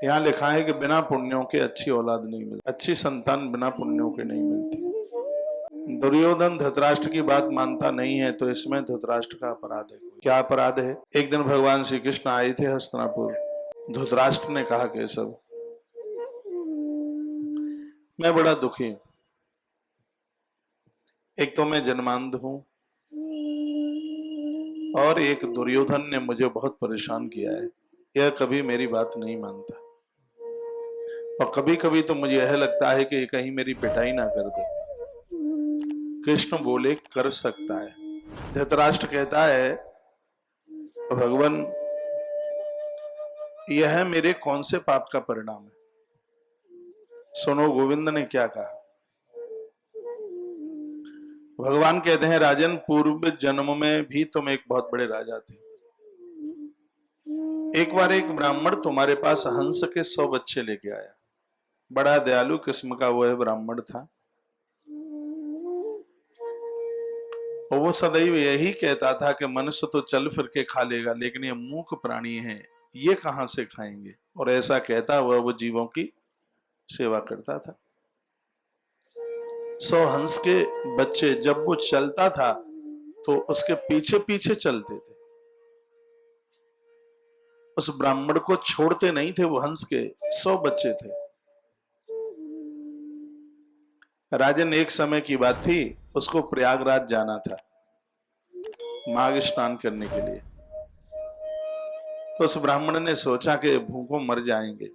यहाँ लिखा है कि बिना पुण्यों के अच्छी औलाद नहीं मिलती, अच्छी संतान बिना पुण्यों के नहीं मिलती। दुर्योधन धृतराष्ट्र की बात मानता नहीं है, तो इसमें धृतराष्ट्र का अपराध है। क्या अपराध है? एक दिन भगवान श्री कृष्ण आए थे हस्तिनापुर। धृतराष्ट्र ने कहा केशव, मैं बड़ा दुखी हूं। एक तो मैं जन्मांध हूं और एक दुर्योधन ने मुझे बहुत परेशान किया है। यह कभी मेरी बात नहीं मानता और कभी कभी तो मुझे यह लगता है कि कहीं मेरी पिटाई ना कर दे। कृष्ण बोले, कर सकता है। धृतराष्ट्र कहता है, भगवान यह मेरे कौन से पाप का परिणाम है? सुनो गोविंद ने क्या कहा। भगवान कहते हैं, राजन, पूर्व जन्म में भी तुम एक बहुत बड़े राजा थे। एक बार एक ब्राह्मण तुम्हारे पास हंस के 100 बच्चे लेके आया। बड़ा दयालु किस्म का वह ब्राह्मण था और वो सदैव यही कहता था कि मनुष्य तो चल फिर के खा लेगा, लेकिन ये मूक प्राणी हैं, ये कहां से खाएंगे। और ऐसा कहता वो जीवों की सेवा करता था। 100 हंस के बच्चे जब वो चलता था तो उसके पीछे पीछे चलते थे। उस ब्राह्मण को छोड़ते नहीं थे। वो हंस के 100 बच्चे थे। राजन, एक समय की बात थी, उसको प्रयागराज जाना था माघ स्नान करने के लिए। तो उस ब्राह्मण ने सोचा कि भूखों मर जाएंगे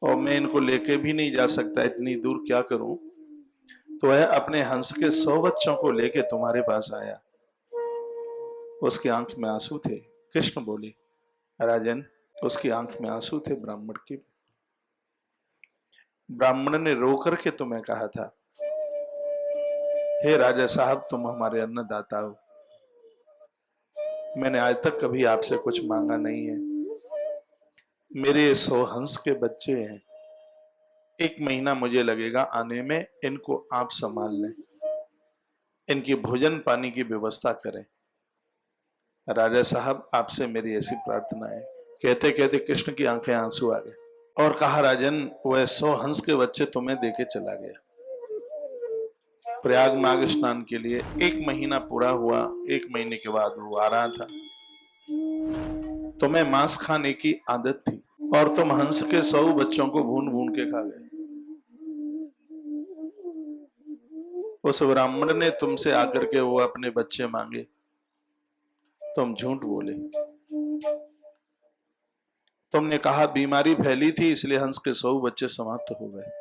और मैं इनको लेके भी नहीं जा सकता, इतनी दूर क्या करूं। तो वह अपने हंस के 100 बच्चों को लेके तुम्हारे पास आया। उसकी आंख में आंसू थे। कृष्ण बोले, राजन, उसकी आंख में आंसू थे ब्राह्मण की। ब्राह्मण ने रो करके तुम्हें कहा था, हे राजा साहब, तुम हमारे अन्नदाता हो। मैंने आज तक कभी आपसे कुछ मांगा नहीं है। मेरे 100 हंस के बच्चे हैं, 1 महीना मुझे लगेगा आने में, इनको आप संभाल लें, इनकी भोजन पानी की व्यवस्था करें। राजा साहब, आपसे मेरी ऐसी प्रार्थना है। कहते कहते कृष्ण की आंखें आंसू आ गए और कहा, राजन, वह 100 हंस के बच्चे तुम्हें देके चला गया प्रयाग माघ स्नान के लिए। 1 महीना पूरा हुआ, 1 महीने के बाद वो आ रहा था। तुम्हें मांस खाने की आदत थी और तुम हंस के 100 बच्चों को भून भून के खा गए। उस ब्राह्मण ने तुमसे आकर के वो अपने बच्चे मांगे, तुम झूठ बोले। तुमने कहा बीमारी फैली थी इसलिए हंस के 100 बच्चे समाप्त हो गए।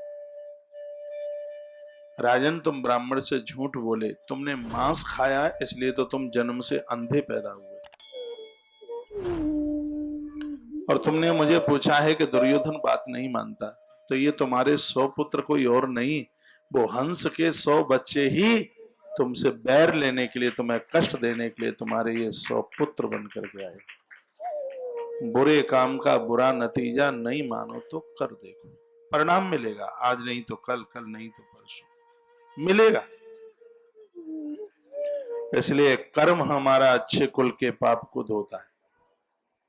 राजन, तुम ब्राह्मण से झूठ बोले। तुमने मांस खाया इसलिए तो तुम जन्म से अंधे पैदा हुए। और तुमने मुझे पूछा है कि दुर्योधन बात नहीं मानता, तो ये तुम्हारे 100 पुत्र कोई और नहीं, वो हंस के 100 बच्चे ही तुमसे बैर लेने के लिए, तुम्हें कष्ट देने के लिए तुम्हारे ये 100 पुत्र बन करके आए। बुरे काम का बुरा नतीजा नहीं मानो तो कर देखो, परिणाम मिलेगा। आज नहीं तो कल, कल नहीं तो परसों मिलेगा। इसलिए कर्म हमारा अच्छे कुल के पाप को धोता है।